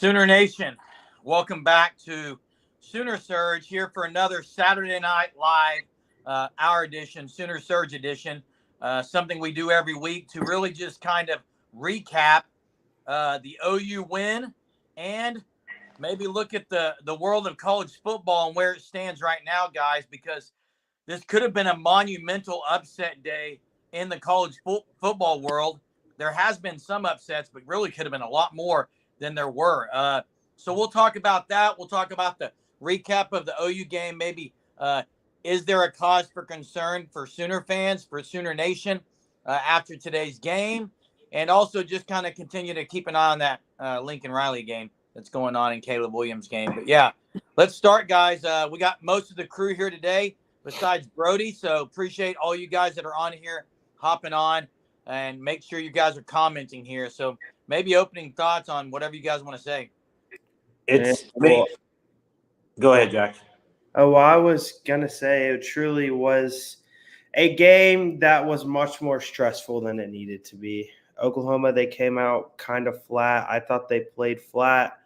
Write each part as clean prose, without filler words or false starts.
Sooner Nation, welcome back to Sooner Surge here for another Saturday Night Live, our edition, Sooner Surge edition, something we do every week to really just kind of recap the OU win and maybe look at the world of college football and where it stands right now, guys, because this could have been a monumental upset day in the college football world. There has been some upsets, but really could have been a lot more than there were. So we'll talk about that. We'll talk about the recap of the OU game. Maybe is there a cause for concern for Sooner fans, for Sooner Nation after today's game? And also just kind of continue to keep an eye on that Lincoln Riley game that's going on in Caleb Williams' game. But, yeah, let's start, guys. We got most of the crew here today besides Brody, so appreciate all you guys that are on here hopping on. And make sure you guys are commenting here. So maybe opening thoughts on whatever you guys want to say. It's me. Go ahead, Jack. Oh, well, I was going to say it truly was a game that was much more stressful than it needed to be. Oklahoma, they came out kind of flat. I thought they played flat.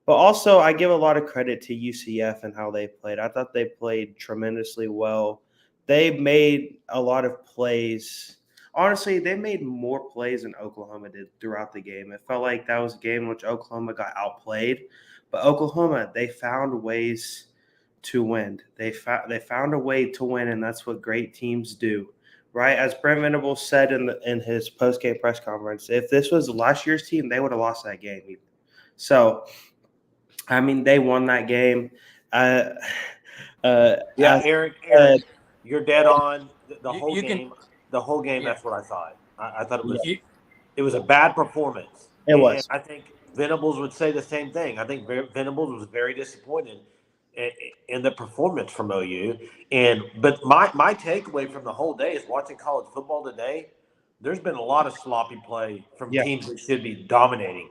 But also, I give a lot of credit to UCF and how they played. I thought they played tremendously well. They made a lot of plays. Honestly, they made more plays than Oklahoma did throughout the game. It felt like that was a game in which Oklahoma got outplayed. But Oklahoma, they found ways to win. They found a way to win, and that's what great teams do, right? As Brent Venables said in his post-game press conference, if this was last year's team, they would have lost that game. So, I mean, they won that game. Eric, you're dead on. The whole game. The whole game, yeah. That's what I thought. I thought it was a bad performance. It was. I think Venables would say the same thing. I think Venables was very disappointed in the performance from OU. But my takeaway from the whole day is watching college football today, there's been a lot of sloppy play from teams that should be dominating.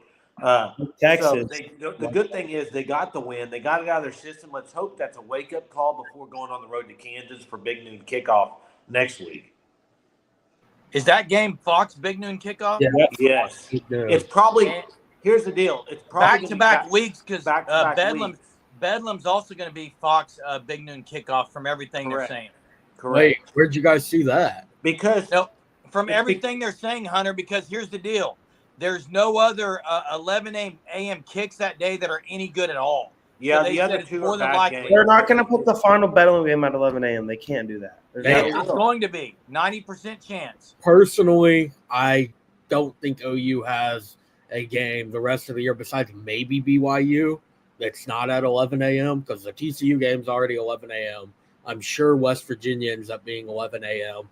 Texas. So the good thing is they got the win. They got it out of their system. Let's hope that's a wake-up call before going on the road to Kansas for Big Noon kickoff next week. Is that game Fox Big Noon kickoff? Yeah. Yes. It's probably – here's the deal. It's probably back-to-back weeks because Bedlam's also going to be Fox Big Noon kickoff from everything they're saying. Correct. Wait, where'd you guys see that? Because from everything they're saying, Hunter, because here's the deal. There's no other 11 a.m. kicks that day that are any good at all. Yeah, so the other two are bad games. They're not going to put the final Bedlam game at 11 a.m. They can't do that. It's going to be 90% chance. Personally, I don't think OU has a game the rest of the year besides maybe BYU that's not at 11 a.m. because the TCU game's already 11 a.m. I'm sure West Virginia ends up being 11 a.m.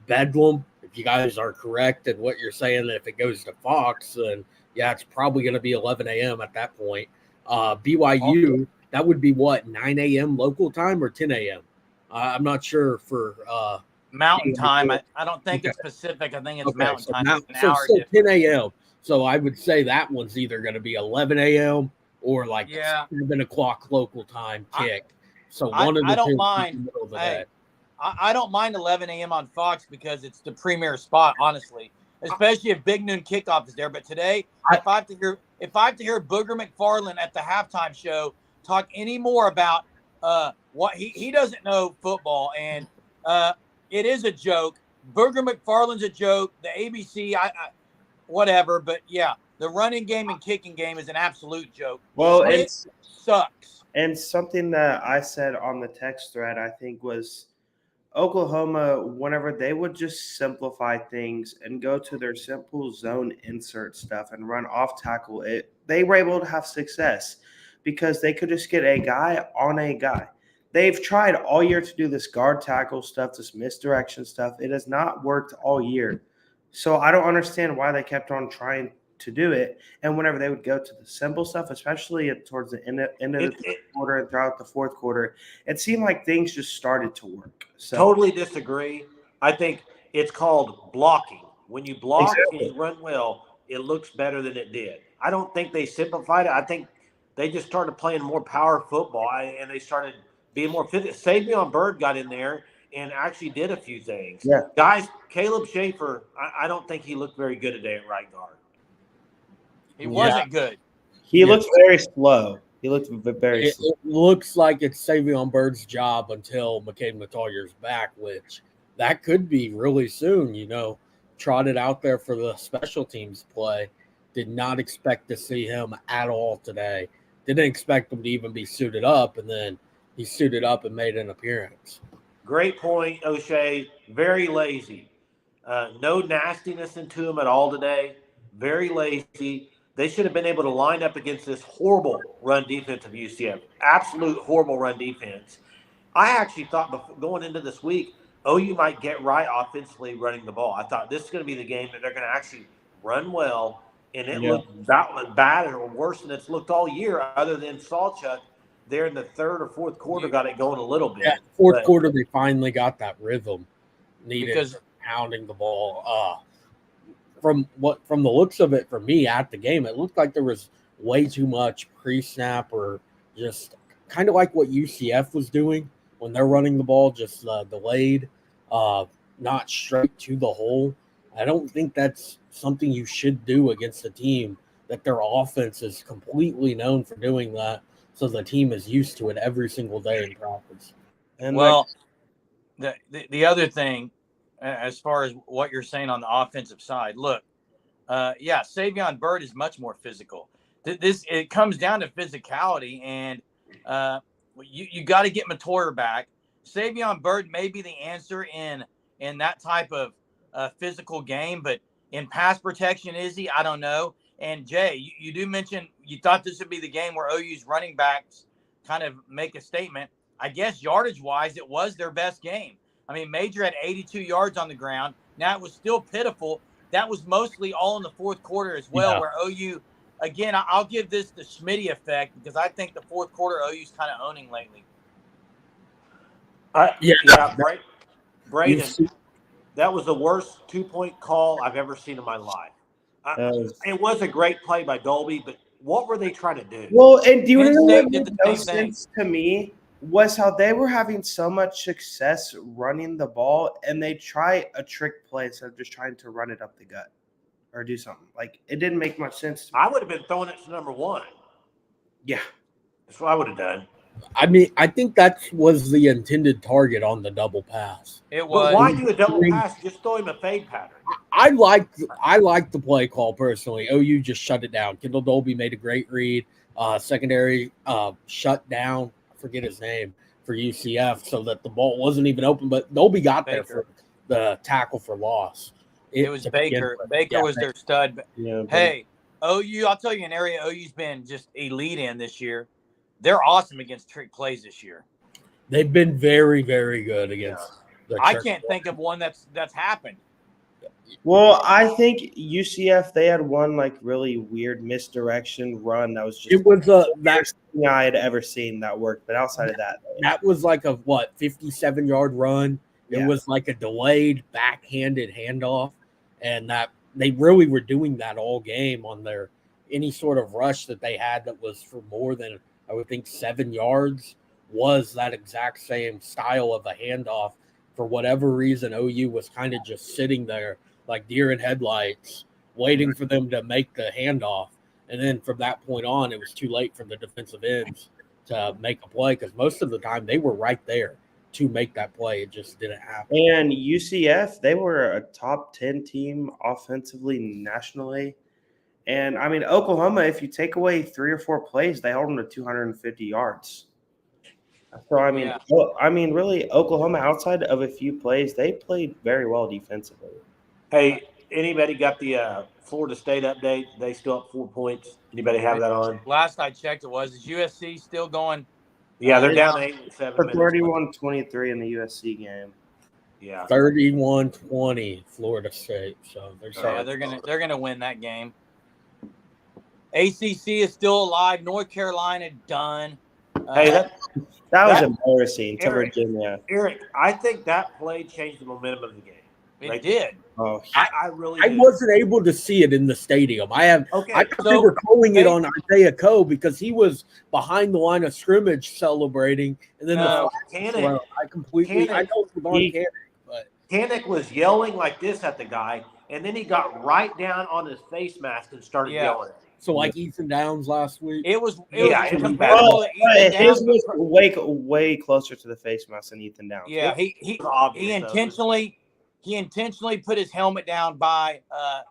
Bedlam, if you guys are correct in what you're saying, if it goes to Fox, then yeah, it's probably going to be 11 a.m. at that point. BYU, that would be what, 9 a.m. local time or 10 a.m.? I'm not sure for Mountain time. I don't think it's Pacific. I think it's Mountain time. So 10 a.m. So I would say that one's either going to be 11 a.m. or like 7 o'clock local time kick. So one of the two in the middle of that. I don't mind 11 a.m. on Fox because it's the premier spot, honestly, especially if Big Noon kickoff is there. But today, if I have to hear Booger McFarland at the halftime show talk any more about what he doesn't know football, and it is a joke. Booger McFarland's a joke. The ABC, whatever. But yeah, the running game and kicking game is an absolute joke. Well, it sucks. And something that I said on the text thread, I think, was Oklahoma, whenever they would just simplify things and go to their simple zone insert stuff and run off tackle, they were able to have success because they could just get a guy on a guy. They've tried all year to do this guard tackle stuff, this misdirection stuff. It has not worked all year. So I don't understand why they kept on trying to do it. And whenever they would go to the simple stuff, especially towards the end of the third quarter and throughout the fourth quarter, it seemed like things just started to work. So totally disagree. I think it's called blocking. When you block and you run well, it looks better than it did. I don't think they simplified it. I think they just started playing more power football and they started being more fit. Savion Byrd got in there and actually did a few things. Yeah. Guys, Caleb Schaefer, I don't think he looked very good today at right guard. He wasn't good. He looked very slow. He looked very slow. It looks like it's Savion Bird's job until McCade Matallier's back, which that could be really soon, trotted out there for the special teams play. Did not expect to see him at all today. Didn't expect him to even be suited up, and then he suited up and made an appearance. Great point, O'Shea. Very lazy. No nastiness into him at all today. Very lazy. They should have been able to line up against this horrible run defense of UCF. Absolute horrible run defense. I actually thought going into this week, OU might get right offensively running the ball. I thought this is going to be the game that they're going to actually run well, and it looked about bad or worse than it's looked all year, other than Sawchuk there in the third or fourth quarter got it going a little bit. Yeah, fourth quarter they finally got that rhythm needed because pounding the ball. From the looks of it for me at the game, it looked like there was way too much pre-snap or just kind of like what UCF was doing when they're running the ball, just delayed, not straight to the hole. I don't think that's something you should do against a team that their offense is completely known for doing that, so the team is used to it every single day in practice. And the other thing, as far as what you're saying on the offensive side, look, Savion Bird is much more physical. It comes down to physicality, and you got to get Matoyer back. Savion Bird may be the answer in that type of physical game, but in pass protection, is he? I don't know. And Jay, you do mention you thought this would be the game where OU's running backs kind of make a statement. I guess yardage-wise, it was their best game. I mean, Major had 82 yards on the ground. Now, it was still pitiful. That was mostly all in the fourth quarter as well, where OU, again, I'll give this the Schmitty effect because I think the fourth quarter OU's kind of owning lately. Braden, that was the worst 2-point call I've ever seen in my life. It was a great play by Dolby, but what were they trying to do? Well, and do you know what made no sense to me was how they were having so much success running the ball, and they try a trick play instead of just trying to run it up the gut or do something. Like, it didn't make much sense to me. I would have been throwing it to number one. Yeah. That's what I would have done. I mean, I think that was the intended target on the double pass. It was. But why do a double pass? Just throw him a fade pattern. I like the play call personally. OU just shut it down. Kendall Dolby made a great read. Secondary shut down. I forget his name for UCF, so that the ball wasn't even open. But Dolby got there for the tackle for loss. It was Baker. Baker was their stud. Yeah, hey, OU, I'll tell you an area OU's been just elite in this year. They're awesome against trick plays this year. They've been very, very good against. I can't think of one that's happened. Well, I think UCF, they had one like really weird misdirection run that was just it was the best thing I had ever seen that worked. But outside of that was like a 57-yard run. It was like a delayed backhanded handoff, and that they really were doing that all game on their any sort of rush that they had that was for more than I would think 7 yards was that exact same style of a handoff. For whatever reason, OU was kind of just sitting there like deer in headlights, waiting for them to make the handoff. And then from that point on, it was too late for the defensive ends to make a play because most of the time they were right there to make that play. It just didn't happen. And UCF, they were a top 10 team offensively nationally. And, I mean, Oklahoma, if you take away 3 or 4 plays, they held them to 250 yards. So, I mean, really, Oklahoma, outside of a few plays, they played very well defensively. Hey, anybody got the Florida State update? They still up 4 points. Anybody have that on? Last I checked, is USC still going? Yeah, they're down 8-7. For 31-23 in the USC game. Yeah, 31-20 Florida State. So they're gonna win that game. ACC is still alive. North Carolina done. Hey, that was embarrassing to Virginia. Eric, I think that play changed the momentum of the game. It did. Oh, I really I did. wasn't able to see it in the stadium. I thought they were calling it on Isaiah Coe because he was behind the line of scrimmage celebrating, and then I know it was on Kanek, but Kanek was yelling like this at the guy. and then he got right down on his face mask and started yelling. So like Ethan Downs last week. It was Yeah, comparable to Ethan his Downs. was way closer to the face mask than Ethan Downs. Yeah, he intentionally put his helmet down by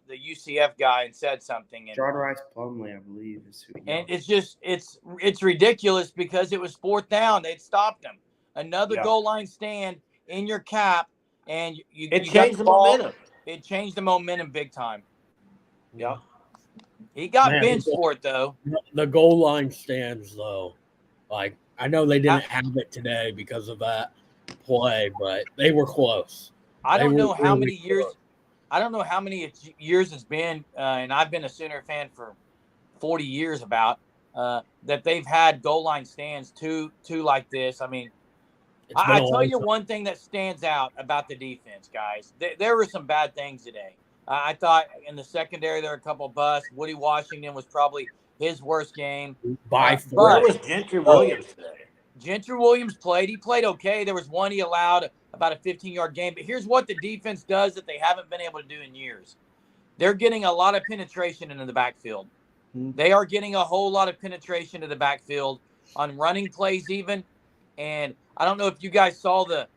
the UCF guy and said something. And John Rice Plumlee, I believe, is who. And it's just it's ridiculous because it was 4th down. They'd stopped him. Another goal line stand in your cap, and you changed the momentum. It changed the momentum big time. Yeah. He got benched for it though. The goal line stands though, like I know they didn't have it today because of that play, but they were close. I don't know how many years. I don't know how many years it's been, and I've been a Sooner fan for 40 years about that they've had goal line stands two like this. I mean, I tell you one thing that stands out about the defense, guys. There were some bad things today. I thought in the secondary there were a couple of busts. Woody Washington was probably his worst game. By far. Where was Gentry Williams today? Gentry Williams played. He played okay. There was one he allowed about a 15-yard game. But here's what the defense does that they haven't been able to do in years. They're getting a lot of penetration into the backfield. They are getting a whole lot of penetration to the backfield on running plays even. And I don't know if you guys saw the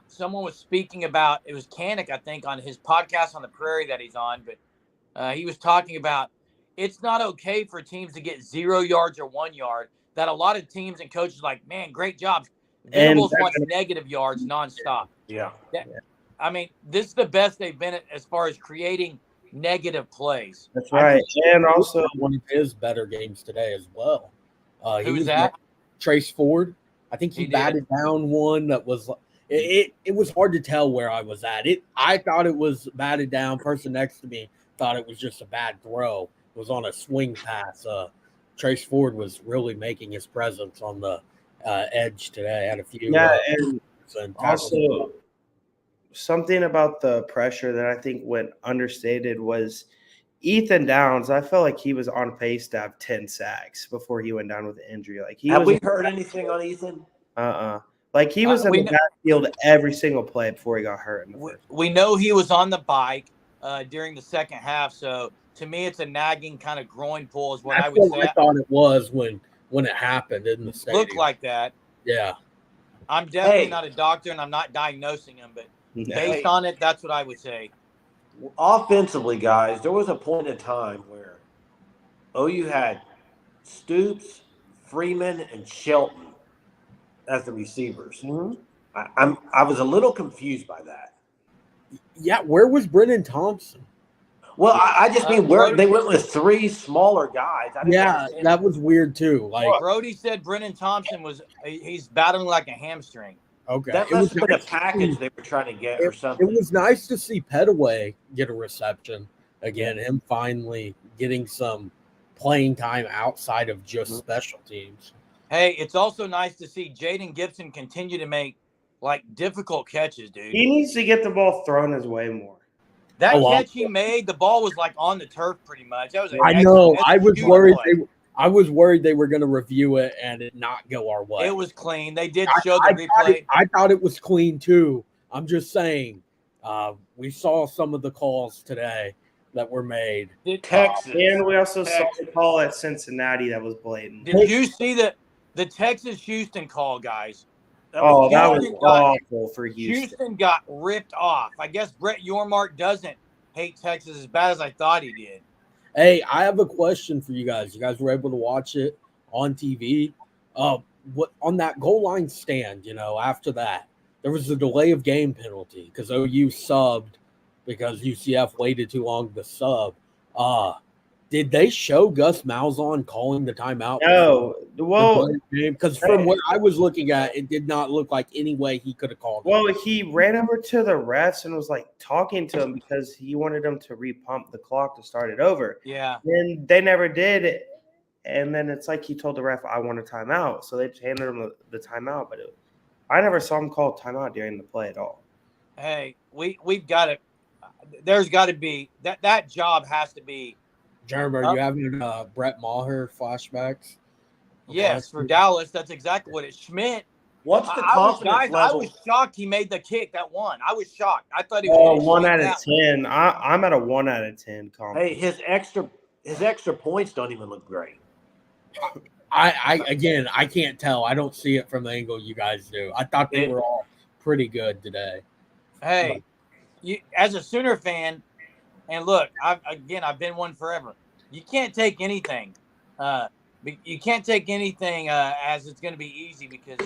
someone was speaking about, it was Canick, I think, on his podcast on the Prairie that he's on, but he was talking about it's not okay for teams to get 0 yards or 1 yard, that a lot of teams and coaches are like, man, great job. Venables wants negative yards nonstop. Yeah. I mean, this is the best they've been as far as creating negative plays. That's right. And also one of his better games today as well. Who was that? Trace Ford. I think he batted down one that was it was hard to tell where I was at. I thought it was batted down. Person next to me thought it was just a bad throw. It was on a swing pass. Trace Ford was really making his presence on the edge today. Had a few. Yeah, and also something about the pressure that I think went understated was Ethan Downs. I felt like he was on pace to have 10 sacks before he went down with an injury. Like have we heard anything on Ethan? Like he was in the backfield every single play before he got hurt. We know he was on the bike during the second half, so to me, it's a nagging kind of groin pull is what I would say. I thought it was when it happened in the stadium. Looked like that. Yeah. I'm definitely not a doctor, and I'm not diagnosing him, but based on it, that's what I would say. Offensively, guys, there was a point in time where OU had Stoops, Freeman, and Shelton as the receivers. Mm-hmm. I was a little confused by that. Yeah, where was Brennan Thompson? Well, I just mean where they went with 3 smaller guys. That was weird too. Like Brody said, Brennan Thompson he's battling like a hamstring. Okay, that must have been a package they were trying to get or something. It was nice to see Petaway get a reception again. Him finally getting some playing time outside of just special teams. Hey, it's also nice to see Jaden Gibson continue to make difficult catches, dude. He needs to get the ball thrown his way more. That catch he made, the ball was on the turf pretty much. That was I know. I was worried. I was worried they were going to review it and it not go our way. It was clean. They did show the replay. I thought it was clean too. I'm just saying. We saw some of the calls today that were made. Texas. And we also saw the call at Cincinnati that was blatant. Did you see the Texas-Houston call, guys? That was awful for Houston. Houston got ripped off. I guess Brett Yormark doesn't hate Texas as bad as I thought he did. Hey, I have a question for you guys. You guys were able to watch it on TV. What on that goal line stand, after that, there was a delay of game penalty because OU subbed because UCF waited too long to sub. Did they show Gus Malzahn calling the timeout? No. Well, because from what I was looking at, it did not look like any way he could have called it. Well, he ran over to the refs and was talking to him because he wanted them to repump the clock to start it over. Yeah. And they never did it. And then it's like he told the ref, I want a timeout. So they just handed him the timeout. But I never saw him call timeout during the play at all. Hey, we've got to – there's got to be – that job has to be – Jeremy, are you having Brett Maher flashbacks? Yes, for Dallas, that's exactly what it is. Schmidt What's the I confidence level? was shocked he made the kick that one. I was shocked. I thought he was 1 out of 10. I'm at a 1 out of 10 confidence. Hey, his extra points don't even look great. I can't tell. I don't see it from the angle you guys do. I thought they were all pretty good today. Hey, you as a Sooner fan, and look, I've been one forever. You can't take anything. You can't take anything as it's going to be easy because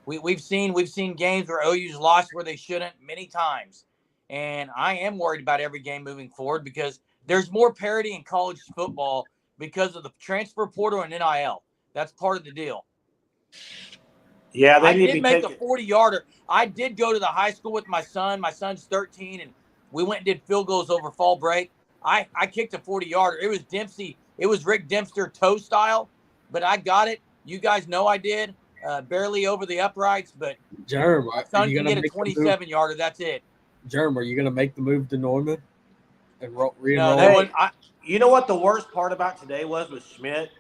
we've seen games where OU's lost where they shouldn't many times, and I am worried about every game moving forward because there's more parity in college football because of the transfer portal and NIL. That's part of the deal. Yeah, I did make a 40-yarder. I did go to the high school with my son. My son's 13, and we went and did field goals over fall break. I kicked a 40-yarder. It was Dempsey. It was Rick Dempster toe style, but I got it. You guys know I did. Barely over the uprights, but Jerm, my son can get a 27-yarder. That's it. Jerm, are you going to make the move to Norman and re-enroll? No, you know what the worst part about today was with Schmidt?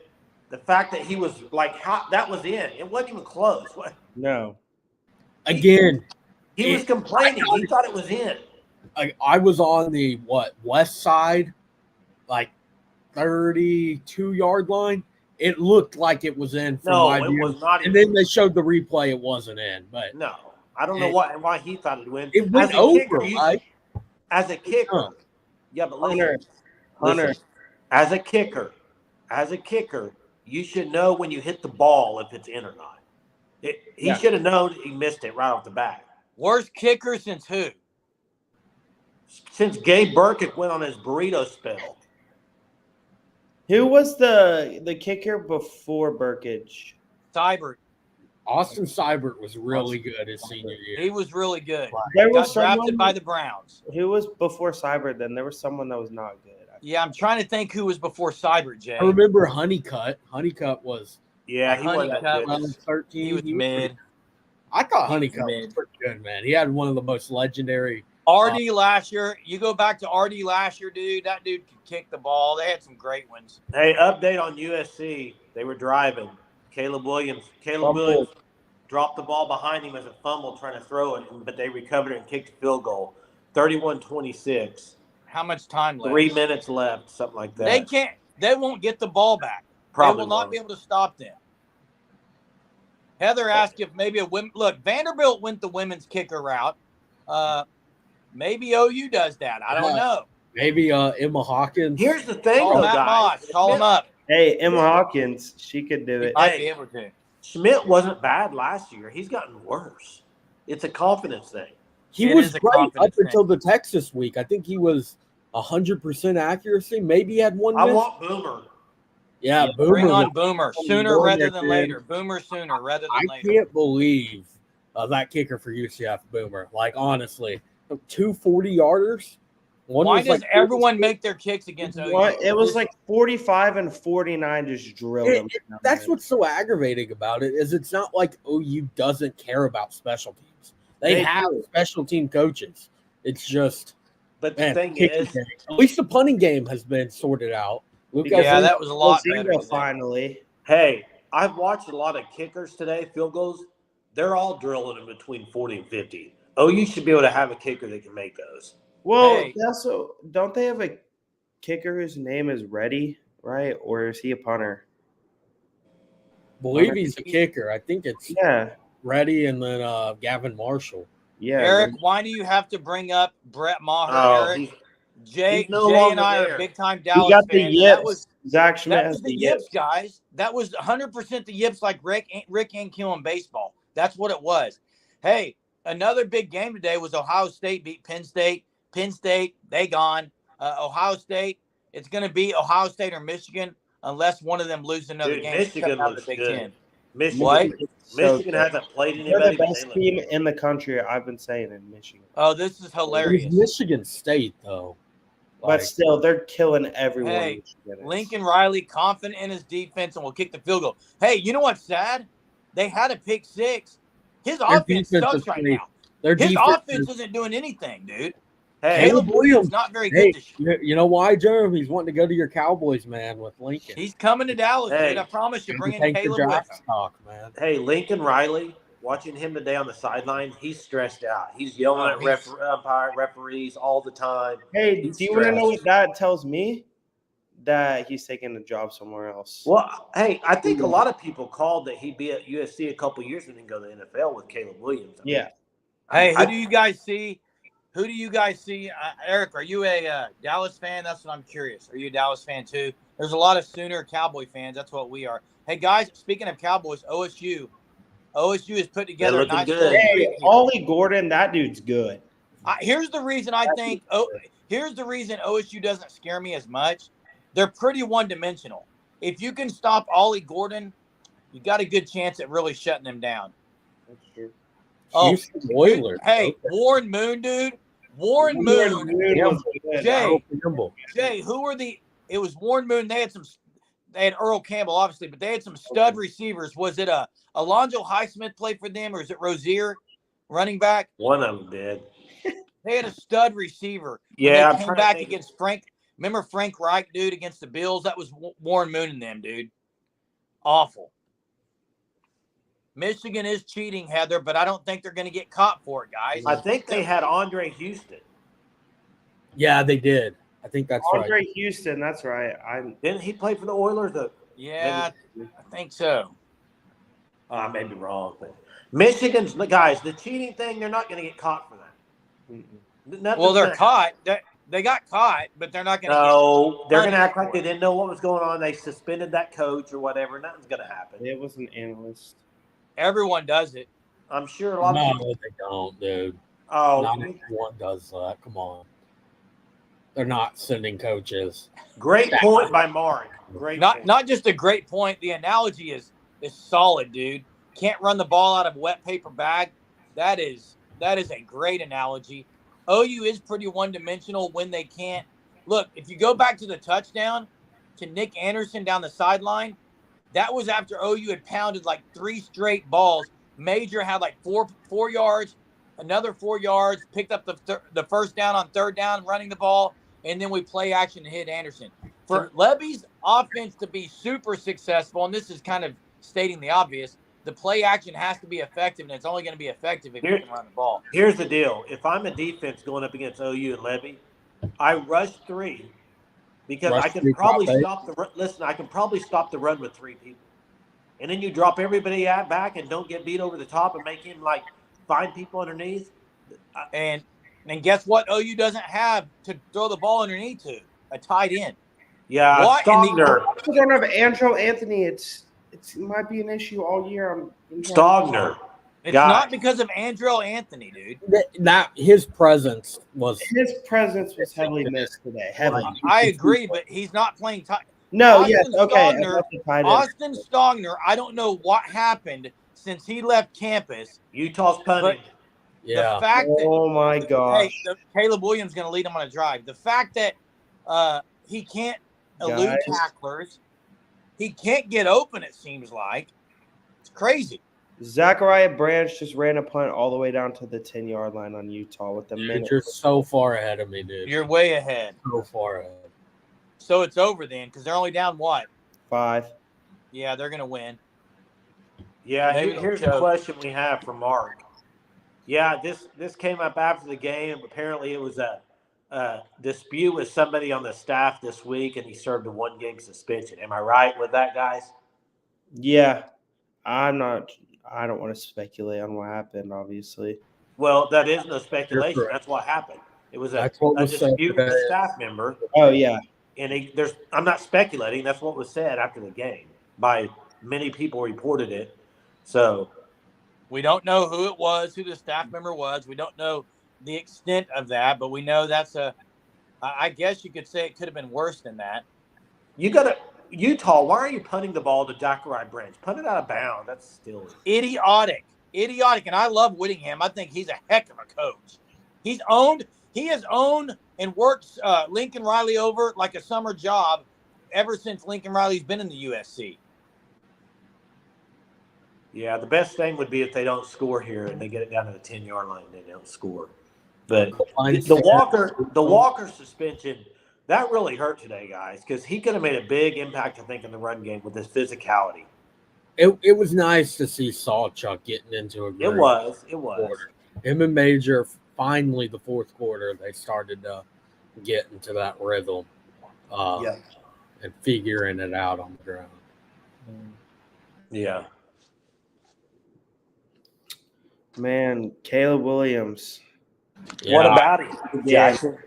The fact that he was like, that was in. It wasn't even close. No. Again, he was complaining. He thought it was in. I was on the west side, like 32-yard line. It looked like it was in from my view. Was not. And then they showed the replay; it wasn't in. But no, I don't know why he thought it went. It went over, right? As a kicker, yeah, but Hunter, as a kicker, you should know when you hit the ball if it's in or not. He should have known he missed it right off the bat. Worst kicker since who? Since Gabe Burkett went on his burrito spell. Who was the kicker before Burkage? Seibert. Austin Seibert was really good his senior year. He was really good. There Got drafted by the Browns. Who was before Seibert then? There was someone that was not good. Yeah, I'm trying to think who was before Seibert, Jay. I remember Honeycutt. Honeycutt was he was 13. He was mid. I thought Honeycutt was pretty good, man. He had one of the most legendary. RD last year. You go back to RD last year, dude. That dude could kick the ball. They had some great ones. Hey, update on USC. They were driving. Caleb Williams dropped the ball behind him as a fumble trying to throw it, but they recovered it and kicked a field goal. 31-26. How much time left? 3 minutes left, something like that. They won't get the ball back. Probably they will not be able to stop them. Heather asked if maybe look, Vanderbilt went the women's kicker route. Maybe OU does that. I don't know. Maybe Emma Hawkins. Here's the thing, though, guys. Call him up. Hey, Emma Hawkins, she could do it. Might be able to. Schmidt wasn't bad last year. He's gotten worse. It's a confidence thing. He was great up until the Texas week. I think he was 100% accuracy. Maybe he had one miss. I want Boomer. Yeah, Boomer. Bring on Boomer sooner rather than later. Boomer sooner rather than later. I can't believe that kicker for UCF, Boomer. Like, honestly, 2 40-yarders. Why does everyone make their kicks against OU? It was like 45 and 49 just drilled them. That's what's so aggravating about it is it's not like OU doesn't care about special teams. They have special team coaches. It's just – But the thing is – at least the punting game has been sorted out. That was a lot better. Finally. Hey, I've watched a lot of kickers today, field goals. They're all drilling in between 40 and 50. OU should be able to have a kicker that can make those. Well, also, don't they have a kicker whose name is Reddy, right? Or is he a punter? Believe he's a kicker. I think it's Reddy and then Gavin Marshall. Yeah. Eric, why do you have to bring up Brett Maher, Eric? Jay and I are big-time Dallas fans. The yips. Zach Schmidt has the yips, guys. That was 100% the yips like Rick Ankiel in baseball. That's what it was. Hey, another big game today was Ohio State beat Penn State. Penn State, they gone. Ohio State, it's going to be Ohio State or Michigan unless one of them loses another game. Michigan looks the Big good. Ten. Michigan hasn't played anybody. They're the best team in the country, I've been saying, in Michigan. Oh, this is hilarious. It's Michigan State, though. But still, they're killing everyone. Hey, Lincoln Riley, confident in his defense, and will kick the field goal. Hey, you know what's sad? They had a pick six. His offense sucks right now. His offense isn't doing anything, dude. Hey, Caleb Williams not very good this year. You know why, Jeremy? He's wanting to go to your Cowboys, man, with Lincoln. He's coming to Dallas, dude. I promise you, bring in Caleb Williams. Stock, man. Hey, Lincoln Riley watching him today on the sideline, he's stressed out. He's yelling at referees all the time. Hey, He's do you want to know stressed. what that tells me? That he's taking a job somewhere else. Well, hey, I think a lot of people called that he'd be at USC a couple years and then go to the NFL with Caleb Williams. Yeah. Hey, who do you guys see? Who do you guys see? Eric, are you a Dallas fan? That's what I'm curious. Are you a Dallas fan too? There's a lot of Sooner Cowboy fans. That's what we are. Hey, guys, speaking of Cowboys, OSU has put together a nice good. Hey, Ollie Gordon, that dude's good. Here's the reason I think here's the reason OSU doesn't scare me as much. They're pretty one-dimensional. If you can stop Ollie Gordon, you got a good chance at really shutting him down. That's true. Oh, Oilers. Hey, okay. Warren Moon, dude. Warren Moon. Jay, who were the? It was Warren Moon. They had Earl Campbell, obviously, but they had some stud receivers. Was it Alonzo Highsmith played for them, or is it Rozier, running back? One of them did. They had a stud receiver. Yeah, they came back against Frank. Remember Frank Reich, dude, against the Bills? That was Warren Moon and them, dude. Awful. Michigan is cheating, Heather, but I don't think they're going to get caught for it, guys. I think they had Andre Houston. Yeah, they did. I think that's right. Andre Houston, that's right. Didn't he play for the Oilers? Yeah, I think so. I may be wrong, but Michigan's guys, the cheating thing, they're not going to get caught for that. Well, they're caught. They got caught, but they're not going to. No, they're going to act like they didn't know what was going on. They suspended that coach or whatever. Nothing's going to happen. It was an analyst. Everyone does it. I'm sure a lot of people. No, they don't, dude. Oh, not everyone does that. Come on. They're not sending coaches. Great point by Mark. Not just a great point. The analogy is solid, dude. Can't run the ball out of a wet paper bag. That is a great analogy. OU is pretty one-dimensional when they can't. Look, if you go back to the touchdown to Nick Anderson down the sideline, that was after OU had pounded like 3 straight balls. Major had like four yards, another 4 yards, picked up the first down on third down, running the ball, and then we play action and hit Anderson. For Levy's offense to be super successful, and this is kind of stating the obvious, the play action has to be effective, and it's only going to be effective if you can run the ball. Here's the deal. If I'm a defense going up against OU and Levy, I rush 3 because I can probably stop the run with 3 people. And then you drop everybody back and don't get beat over the top and make him find people underneath. And guess what OU doesn't have to throw the ball underneath to? A tight end. Yeah, Stogner. We don't have Andrew Anthony. It might be an issue all year. Stogner. It's not because of Andrew Anthony, dude. His presence was heavily missed today. Heavily. I agree, but he's not playing tight. No, Austin yes, okay. Austin Stogner, I don't know what happened since he left campus. Utah's punting. Yeah. The fact that, oh my gosh. Caleb Williams is going to lead him on a drive. The fact that he can't elude tacklers, he can't get open, it seems like. It's crazy. Zachariah Branch just ran a punt all the way down to the 10-yard line on Utah with a minute. You're so far ahead of me, dude. You're way ahead. So far ahead. So it's over then because they're only down what? 5. Yeah, they're going to win. Yeah, here's the question we have for Mark. Yeah, this came up after the game. Apparently it was a dispute with somebody on the staff this week, and he served a 1-game suspension. Am I right with that, guys? Yeah. I don't want to speculate on what happened, obviously. Well, that is no speculation. That's what happened. It was a dispute with a staff member. Oh, yeah. And I'm not speculating. That's what was said after the game by many people reported it. So we don't know who it was, who the staff member was. We don't know the extent of that, but we know I guess you could say it could have been worse than that. Utah, why are you punting the ball to Zachariah Branch? Punt it out of bounds. That's still idiotic. And I love Whittingham. I think he's a heck of a coach. He has owned and worked Lincoln Riley over like a summer job ever since Lincoln Riley's been in the USC. Yeah, the best thing would be if they don't score here and they get it down to the 10-yard line and they don't score. But the Walker suspension, that really hurt today, guys, because he could have made a big impact, I think, in the run game with his physicality. it was nice to see Sawchuk getting into a It groove. was. Quarter. Him and Major, finally the fourth quarter, they started to get into that rhythm and figuring it out on the ground. Yeah. Man, Caleb Williams. What about him, Jackson?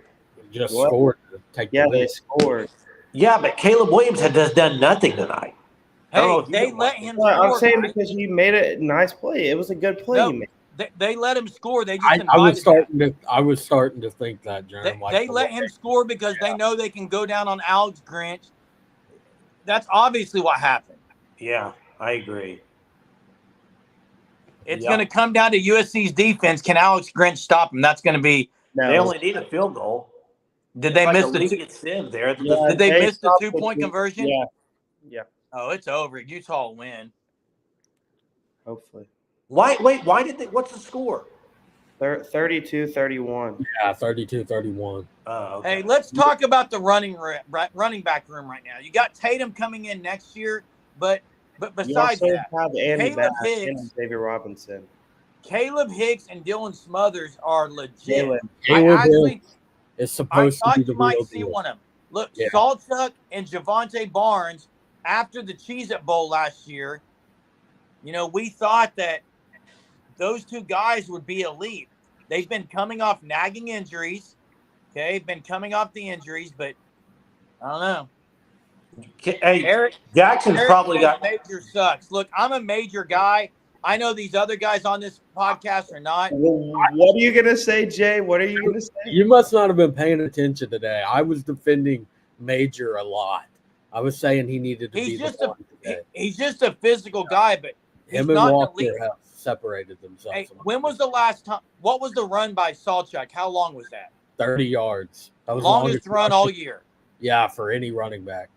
Just What? scored to take the Yeah, lead. they scored. Yeah, but Caleb Williams has done nothing tonight. Hey, they let him Well, I'm score. saying guys. because he made a nice play. It was a good play No, he made. they let him score. They just I was invited I was starting to think that, Jeremy. They let him score because they know they can go down on Alex Grinch. That's obviously what happened. Yeah, I agree. It's going to come down to USC's defense. Can Alex Grinch stop him? That's going to be. No. They only need a field goal. Did they miss the sieve there? Did they miss the 2-point conversion? Yeah. Oh, it's over. Utah will win. Hopefully. Why did they? What's the score? 32-31. Yeah, 32-31. Okay. Hey, let's talk about the running back room right now. You got Tatum coming in next year, but besides you also that, have Andy Caleb Bass Hicks, and Xavier Robinson. Caleb Hicks and Dylan Smothers are legit. Caleb is supposed to be the you might real see deal. one of them. Look, Sawchuk and Javonte Barnes, after the Cheez-It Bowl last year, we thought that those two guys would be elite. They've been coming off nagging injuries. Okay, been coming off the injuries, but I don't know. Hey, Jackson's probably got Major sucks. Look, I'm a Major guy. I know these other guys on this podcast are not. What are you gonna say, Jay? What are you gonna say? You must not have been paying attention today. I was defending Major a lot. I was saying he needed to be the one today. He's just a physical guy, but him and Walker have separated themselves. Hey, when was the last time? What was the run by Sawchuk? How long was that? 30 yards. That was longest run all year. Yeah, for any running back.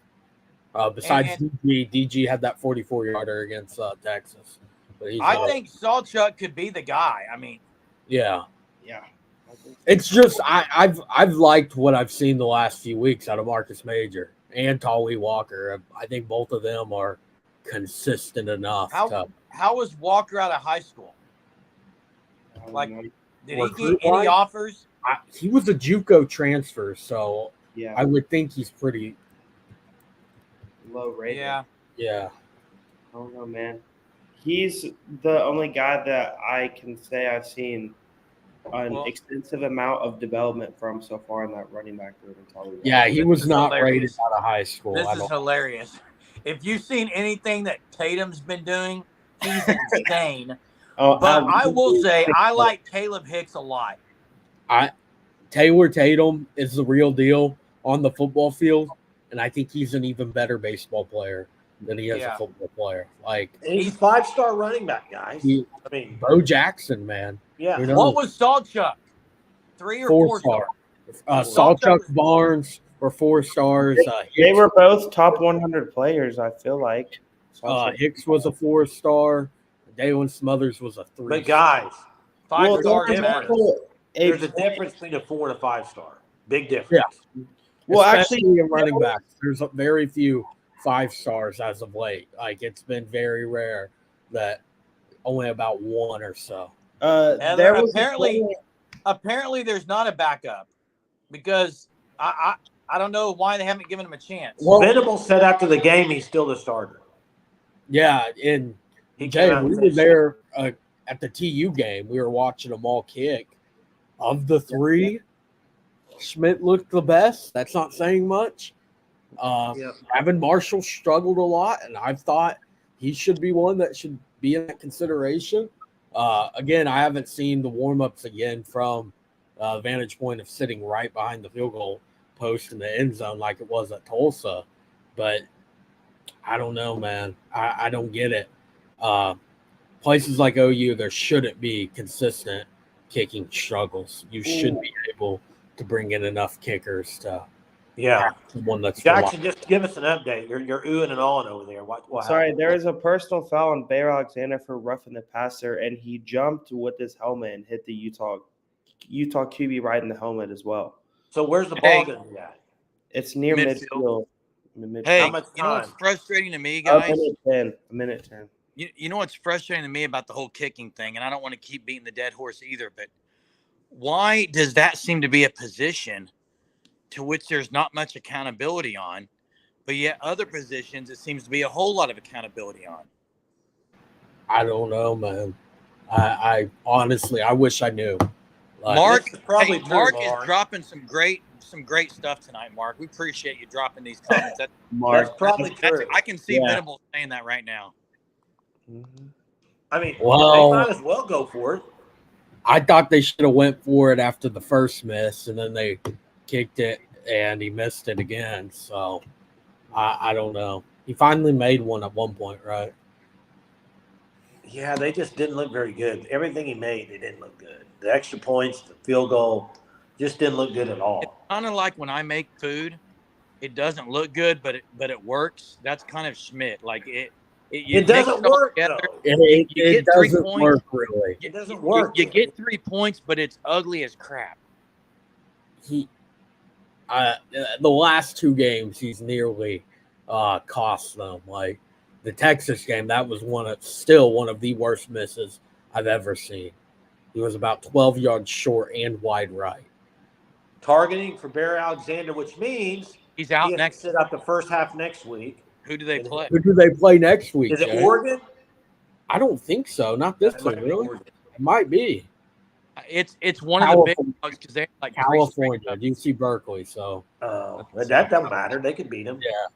Besides DG had that 44-yarder against Texas. But I think Sawchuk could be the guy. I mean, yeah. It's just I've liked what I've seen the last few weeks out of Marcus Major and Tawee Walker. I think both of them are consistent enough. How was Walker out of high school? Like, did he get any offers? He was a JUCO transfer, so yeah, I would think he's pretty low rated. Yeah. I don't know, man. He's the only guy that I can say I've seen an extensive amount of development from so far in that running back room. Yeah, he was not rated out of high school. This is hilarious. If you've seen anything that Tatum's been doing, he's insane. But I will say I like Caleb Hicks a lot. Taylor Tatum is the real deal on the football field, and I think he's an even better baseball player than he is a football player. Like, he's 5-star running back, guys. Bo Jackson, man. Yeah. What was Sawchuk? 3 or 4 star? Sawchuk, Barnes were 4 stars. They were both top 100 players, I feel like. Hicks was a 4-star. Dalen Smothers was a 3. But guys, 5-star difference. There's a difference between a 4 and a 5-star. Big difference. Yeah. Well, especially in running backs, there's very few 5 stars as of late. Like, it's been very rare that only about 1 or so. There was apparently there's not a backup because I don't know why they haven't given him a chance. Well, Venable said after the game he's still the starter. Yeah, and Jay, we were there at the TU game. We were watching them all kick. Of the 3, Schmidt looked the best. That's not saying much. Evan Marshall struggled a lot, and I thought he should be one that should be in that consideration. Again, I haven't seen the warm-ups again from vantage point of sitting right behind the field goal post in the end zone like it was at Tulsa. But I don't know, man. I don't get it. Places like OU, there shouldn't be consistent kicking struggles. You should be able to bring in enough kickers to one that's Jackson. Just give us an update. You're oohing and awing over there. What Sorry, there was a personal foul on Bayer Alexander for roughing the passer, and he jumped with his helmet and hit the Utah QB right in the helmet as well. So where's the ball going to be at? It's near midfield. Hey, how much time? You know what's frustrating to me, guys? A minute 10. You know what's frustrating to me about the whole kicking thing, and I don't want to keep beating the dead horse either, but why does that seem to be a position to which there's not much accountability on, but yet other positions it seems to be a whole lot of accountability on? I don't know, man. I honestly, I wish I knew. Mark, This is probably hey, true, Mark is Mark. dropping some great stuff tonight, Mark. We appreciate you dropping these comments. That's probably true. I can see Yeah. Venables saying that right now. I mean, Well, they might as well go for it. I thought they should have went for it after the first miss, and then they kicked it, and he missed it again. So I don't know. He finally made one at one point, right? Yeah, they just didn't look very good. Everything he made, they didn't look good. The extra points, the field goal, just didn't look good at It's all. kind of like when I make food, it doesn't look good, but it works. That's kind of Schmidt. Like you It mix doesn't all work, together. though. You It get 3 doesn't points. work, really. It doesn't work. You get 3 points, but it's ugly as crap. The last 2 games, he's nearly cost them. Like the Texas game, that was still one of the worst misses I've ever seen. He was about 12 yards short and wide right. Targeting for Bear Alexander, which means He's out he has next. to sit out the first half next week. Who do they play? Who do they play next week? Is it Jay? Oregon? I don't think so. Not this It might team, be really. Oregon. It might be It's one of the big dogs because they're like California, UC Berkeley. So Oh, that doesn't matter. They could beat him. yeah.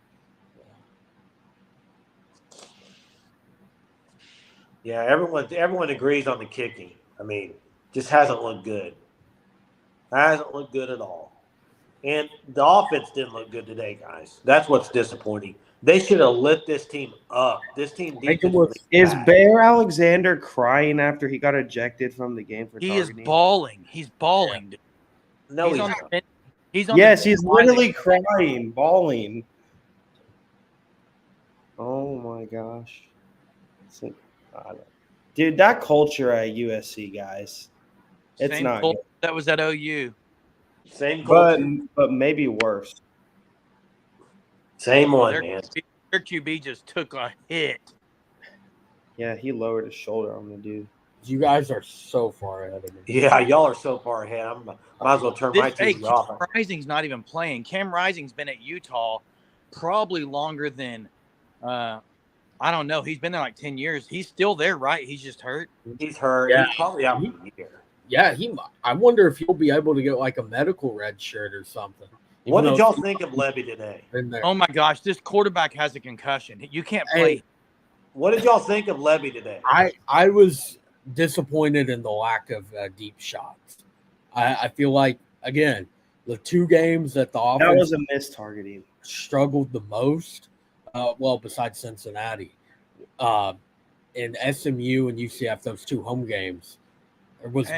Yeah, everyone agrees on the kicking. I mean, just hasn't looked good. Hasn't looked good at all. And the offense didn't look good today, guys. That's what's disappointing. They should have lit this team up. This team defensively Is bad. Bear Alexander crying after he got ejected from the game for He is targeting? bawling. He's bawling. Dude. No, he's on not. the, he's on Yes, the he's literally crying, bawling. Oh my gosh. Dude, that culture at USC, guys, it's Same not culture good. that was at OU. Same But culture. but maybe worse. Same one, man. Their QB just took a hit. Yeah, he lowered his shoulder on the dude. You guys are so far ahead of me. Yeah, y'all are so far ahead. I might as well turn my Cam TV off. Rising's not even playing. Cam Rising's been at Utah probably longer than I don't know. He's been there like 10 years. He's still there, right? He's just hurt. He's hurt. Yeah. He's probably out for the year. Yeah, I wonder if he'll be able to get like a medical red shirt or something. What did y'all think of Levy today? Oh my gosh, this quarterback has a concussion. You can't play. Hey, what did y'all think of Levy today? I was disappointed in the lack of deep shots. I feel like, again, the 2 games that the offense That was a missed targeting. struggled the most, well, besides Cincinnati, in SMU and UCF, those 2 home games, there was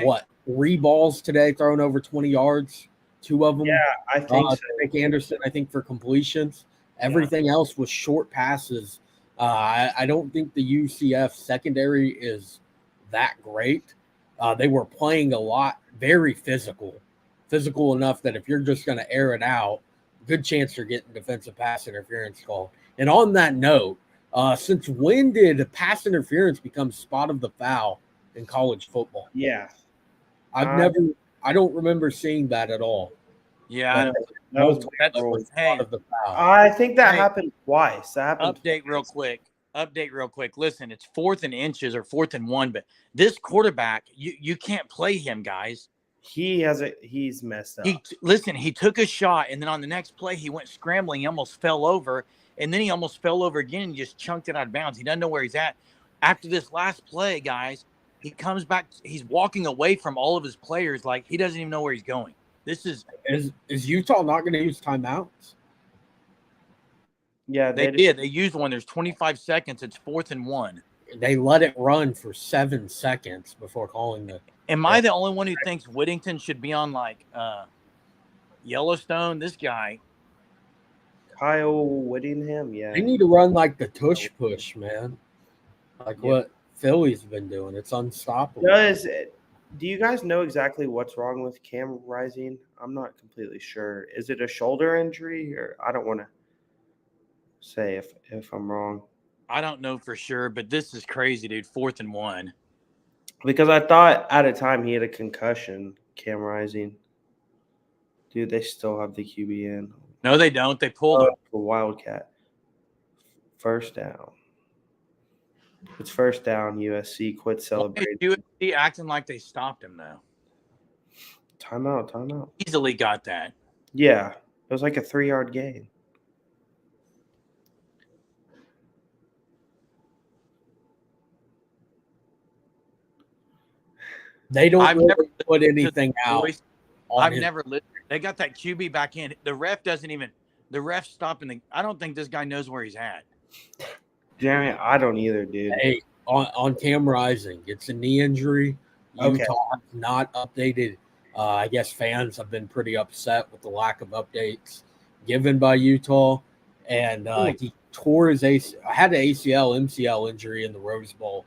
3 balls today thrown over 20 yards, 2 of them. Yeah, I think so. Nick Anderson, I think, for completions. Everything else was short passes. I don't think the UCF secondary is that great. They were playing a lot, very physical enough that if you're just going to air it out, good chance you're getting defensive pass interference called. And on that note, since when did pass interference become spot of the foul in college football? Yeah. I don't remember seeing that at all. Yeah, That's hey, of the foul. I think that happened twice. That happened. Update real quick. Listen, it's 4th and inches or 4th and 1, but this quarterback, you can't play him, guys. He's messed up. He took a shot, and then on the next play, he went scrambling. He almost fell over, and then he almost fell over again and just chunked it out of bounds. He doesn't know where he's at. After this last play, guys, he comes back. He's walking away from all of his players like he doesn't even know where he's going. This is Utah not going to use timeouts? Yeah, they did. They used one. There's 25 seconds. It's 4th and 1. They let it run for 7 seconds before calling the. Am I the only one who thinks Whittington should be on like Yellowstone? This guy, Kyle Whittingham. Yeah, They need to run like the tush push, man. Like what Philly's been doing. It's unstoppable. Do you guys know exactly what's wrong with Cam Rising? I'm not completely sure. Is it a shoulder injury, or I don't want to say if I'm wrong. I don't know for sure, but this is crazy, dude. 4th and 1. Because I thought at a time he had a concussion. Cam Rising. Dude, they still have the QB in. No, they don't. They pulled him. For Wildcat. First down. It's first down. USC quit celebrating. USC acting like they stopped him though. Timeout. Easily got that. Yeah, it was like a 3-yard gain. They don't I've really never put anything out. I've never listened. They got that QB back in. The ref doesn't even. The ref stopping the. I don't think this guy knows where he's at. Jeremy, I don't either, dude. Hey, on Cam Rising, it's a knee injury. Okay. Utah has not updated. I guess fans have been pretty upset with the lack of updates given by Utah, and he tore his had an ACL, MCL injury in the Rose Bowl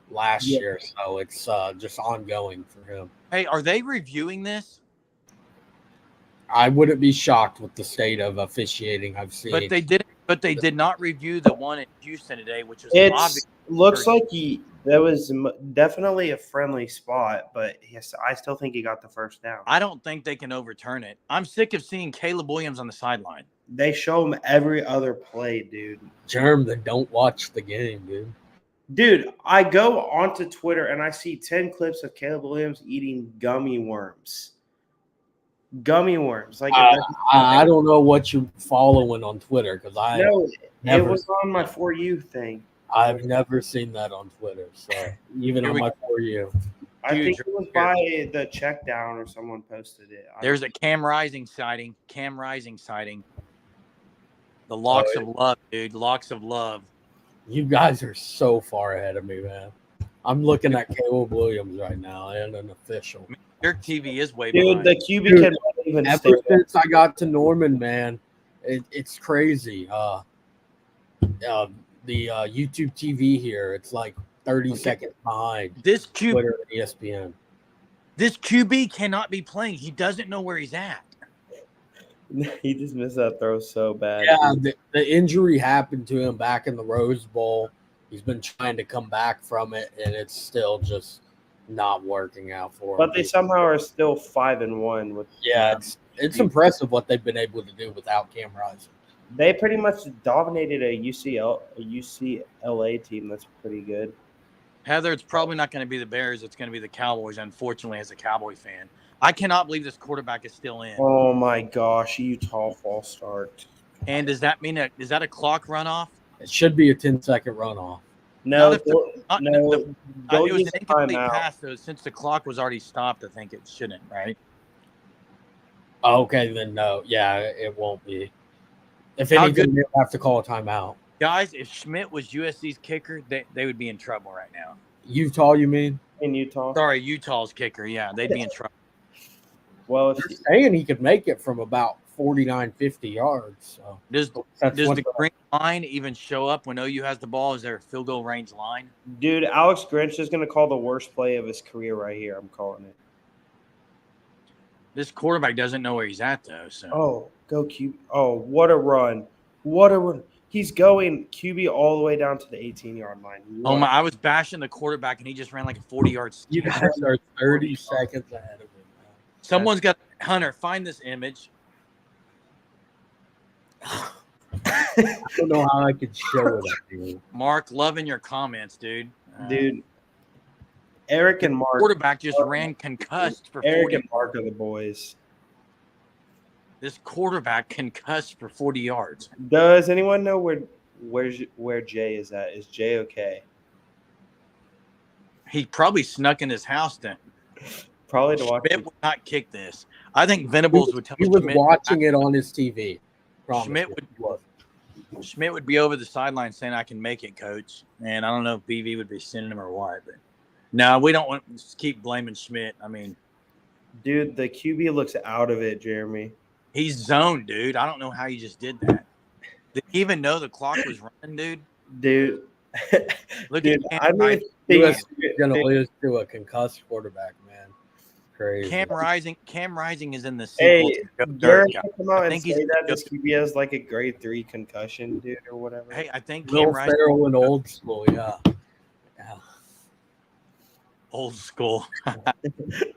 last year, so it's just ongoing for him. Hey, are they reviewing this? I wouldn't be shocked with the state of officiating I've seen. But they did. But they did not review the one in Houston today, which was obvious. Looks like that was definitely a friendly spot, but yes, I still think he got the first down. I don't think they can overturn it. I'm sick of seeing Caleb Williams on the sideline. They show him every other play, dude. Germ, then don't watch the game, dude. Dude, I go onto Twitter and I see 10 clips of Caleb Williams eating gummy worms. Like I don't know what you're following on Twitter because it was on my For You thing. I've never seen that on Twitter, so even on my For You. I think it was by the check down or someone posted it. There's a Cam Rising sighting. The locks of love, dude. Locks of love. You guys are so far ahead of me, man. I'm looking at Caleb Williams right now and an official. Your TV is way behind. Dude, the QB can even ever since I got to Norman, man, it's crazy. The YouTube TV here, it's like 30 seconds behind. This QB, Twitter and ESPN. This QB cannot be playing. He doesn't know where he's at. He just missed that throw so bad. Yeah, the injury happened to him back in the Rose Bowl. He's been trying to come back from it, and it's still just not working out for him. But they somehow are still 5-1 with. Yeah, it's impressive what they've been able to do without Cam Rising. They pretty much dominated a UCLA team that's pretty good. Heather, it's probably not going to be the Bears. It's going to be the Cowboys, unfortunately, as a Cowboy fan. I cannot believe this quarterback is still in. Oh, my gosh. Utah false start. And does that mean is that a clock runoff? It should be a 10-second runoff. No, it was an incomplete pass, though. Since the clock was already stopped, I think it shouldn't, right? Okay, then no. Yeah, it won't be. If anything, they'll have to call a timeout. Guys, if Schmidt was USC's kicker, they would be in trouble right now. Utah, you mean? In Utah? Sorry, Utah's kicker. Yeah, they'd be in trouble. Well, they're saying he could make it from about 49, 50 yards. So does the green line even show up when OU has the ball? Is there a field goal range line? Dude, Alex Grinch is going to call the worst play of his career right here. I'm calling it. This quarterback doesn't know where he's at, though. So. Oh, go QB. Oh, what a run. What a run. He's going QB all the way down to the 18-yard line. What? Oh, my. I was bashing the quarterback, and he just ran like a 40-yard You guys are 30 seconds ahead of him. Someone's got – Hunter, find this image. I don't know how I could show it. Mark, loving your comments, dude. Dude, Eric and Mark. Quarterback just ran concussed for 40. Eric and Mark are the boys. This quarterback concussed for 40 yards. Does anyone know where Jay is at? Is Jay okay? He probably snuck in his house then. Probably to watch. Schmidt would not kick this. I think Venables would tell He was watching it on his TV. Schmidt would be over the sideline saying, "I can make it, coach." And I don't know if BV would be sending him or what. But no, we don't want to keep blaming Schmidt. I mean, dude, the QB looks out of it, Jeremy. He's zoned, dude. I don't know how you just did that. Did he even know the clock was running, dude? Dude. Look dude, at I mean, USC is going to lose to a concussed quarterback, man. crazy. Cam Rising is in the Hey, sequel to Joe you're Dirt, guys. gonna come out I and think he's say in that Joe- this could be as like a grade 3 concussion, dude, or whatever. Hey, I think Will Cam Rising Ferrell in Old School, yeah. old school.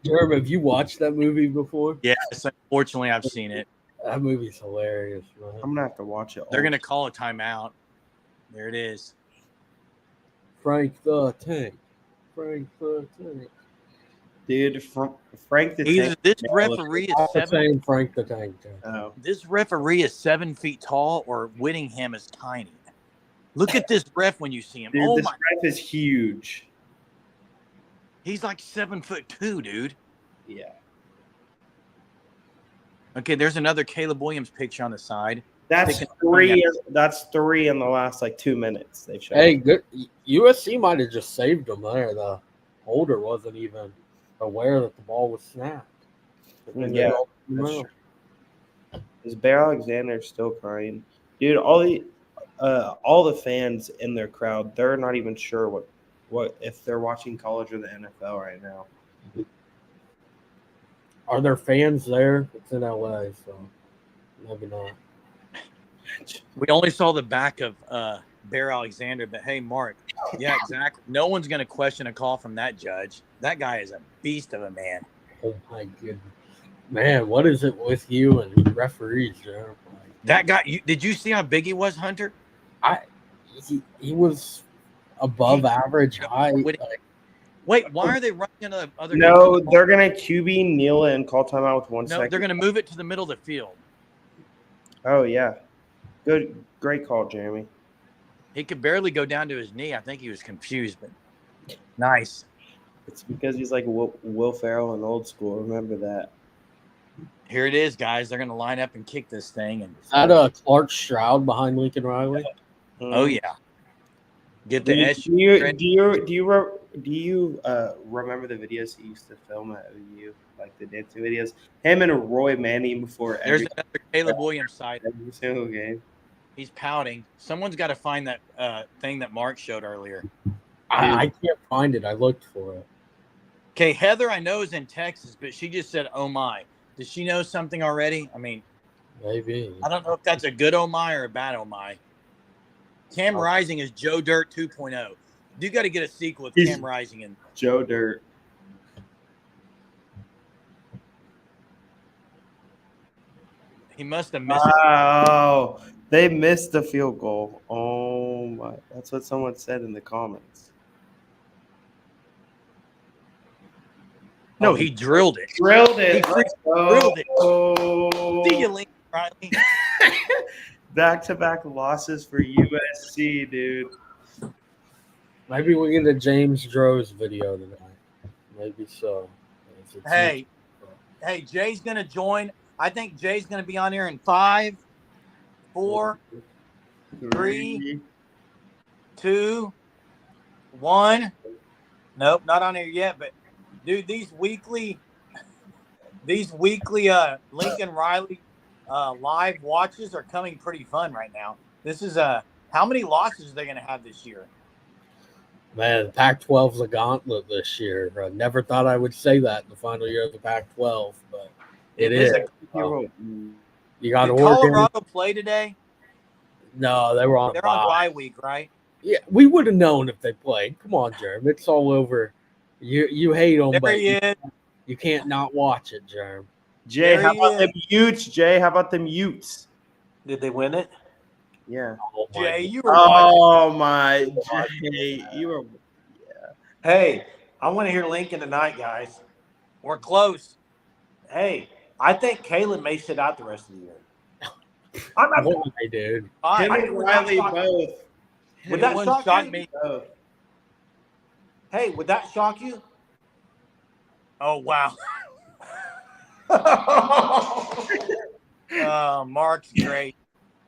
Jerm, have you watched that movie before? Yes, unfortunately, I've seen it. That movie's hilarious, man. I'm gonna have to watch it. They're gonna call a timeout. There it is. Frank the Tank. Frank the Tank. Dude, Frank the Either Tank. this referee is Not the 7. same Frank the Tank. Oh, This referee is 7 feet tall, or Whittingham is tiny. Look at this ref when you see him. dude, Oh this my! ref is huge. He's like 7'2", dude. Yeah. Okay, there's another Caleb Williams picture on the side. That's Sticking- three. That's 3 in the last like 2 minutes. They've shown. Hey, good. USC might have just saved him there. The holder wasn't even aware that the ball was snapped. Yeah, that's true. Is Bear Alexander still crying, dude? All the fans in their crowd, they're not even sure what if they're watching college or the NFL right now. Are there fans there? It's in LA, so maybe not. We only saw the back of Bear Alexander, but hey, Mark, yeah, exactly. No one's going to question a call from that judge. That guy is a beast of a man. Oh my goodness, man! What is it with you and referees, Jerm? That guy. Did you see how big he was, Hunter? He was above average height. Wait, why are they running into the other? No, they're gonna QB kneel and call timeout with 1 No, second. they're going to move it to the middle of the field. Oh yeah, great call, Jeremy. He could barely go down to his knee. I think he was confused, but nice. It's because he's like Will Ferrell in Old School. Remember that. Here it is, guys. They're going to line up and kick this thing. And Is that Clark Stroud behind Lincoln Riley? oh yeah, get the S. Do you remember the videos he used to film at OU, like the dancing videos? Him and Roy Manning before There's every another Caleb Williams side. single game. He's pouting. Someone's got to find that thing that Mark showed earlier. I can't find it. I looked for it. Okay, Heather, I know is in Texas, but she just said, "Oh my." Does she know something already? I mean, Maybe. I don't know if that's a good oh my or a bad oh my. Cam Rising is Joe Dirt 2.0. You got to get a sequel with Cam Rising and Joe Dirt. he must have missed it. Oh, they missed the field goal. Oh my! That's what someone said in the comments. No, he drilled it. Drilled it. He Let's go. drilled it. Oh. See you, Lincoln Riley. Back-to-back losses for USC, dude. Maybe we get a James Droz video tonight. Maybe so. Hey, Jay's going to join. I think Jay's going to be on here in 5, 4, 3, 2, 1. Nope, not on here yet. But dude, these weekly Lincoln Riley live watches are coming pretty fun right now. This is how many losses are they going to have this year? Man, Pac-12's a gauntlet this year. I never thought I would say that in the final year of the Pac-12, but it is. You got Did Oregon. Colorado play today? No, they were on. They're on bye week, right? Yeah, we would have known if they played. Come on, Jerm. It's all over. You hate them, There but he is. you can't not watch it, Jerm. Jay, There how he about is. them Utes? Jay, how about them Utes? Did they win it? Yeah. Oh, my Jay, God. you were watching. Oh my, Jay, you were. Hey, I want to hear Lincoln tonight, guys. We're close. Hey, I think Caleb may sit out the rest of the year. I'm not. Why, dude? Him Fine. and Riley both. Would that It wouldn't shock shock you? me. Both. Hey, would that shock you? Oh wow. Mark's great.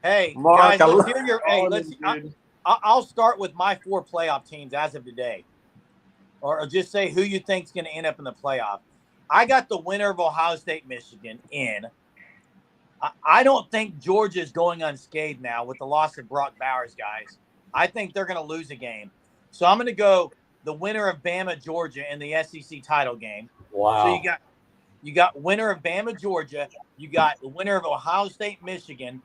Hey, Mark, guys, I let's love hear your. Hey, let's. I'll start with my 4 playoff teams as of today, or just say who you think's going to end up in the playoff. I got the winner of Ohio State, Michigan in. I don't think Georgia's going unscathed now with the loss of Brock Bowers, guys. I think they're going to lose a game, so I'm going to go the winner of Bama, Georgia in the SEC title game. Wow. So You got winner of Bama, Georgia. You got the winner of Ohio State, Michigan.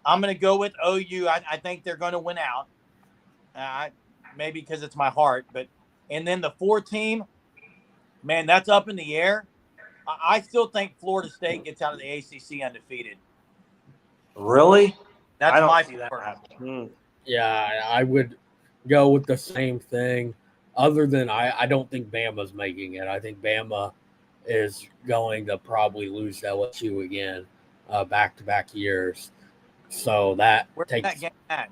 I'm going to go with OU. I think they're going to win out. Maybe because it's my heart, and then the 4 team, man, that's up in the air. I still think Florida State gets out of the ACC undefeated. Really? That's I don't my see that 4. happening. Yeah, I would go with the same thing. Other than I don't think Bama's making it. I think Bama is going to probably lose to LSU again, back-to-back years. So that Where's takes. that game at?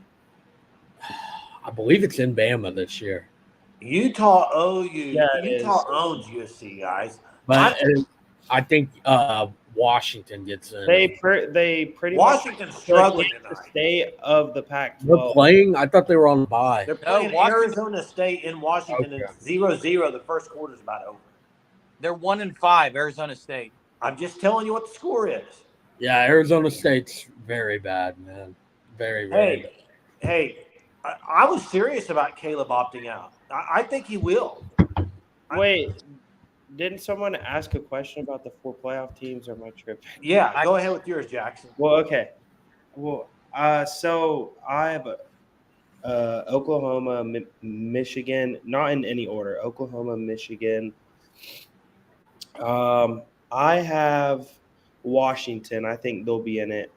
I believe it's in Bama this year. Utah OU. Yeah, it Utah is. owns USC, guys. But I think Washington gets in. They pretty Washington's much struggling the tonight. state of the Pac-12. They're playing. I thought they were on bye. They're playing Washington- Arizona State in Washington. Okay. It's 0-0. The first quarter's about over. They're 1-5, Arizona State. I'm just telling you what the score is. Yeah, Arizona State's very bad, man. Very bad. Hey, I was serious about Caleb opting out. I think he will. Wait, didn't someone ask a question about the 4 playoff teams or my trip? Yeah, go ahead with yours, Jackson. Well, okay. Well, so I have Oklahoma, Michigan, not in any order. Oklahoma, Michigan. I have Washington. I think they'll be in it.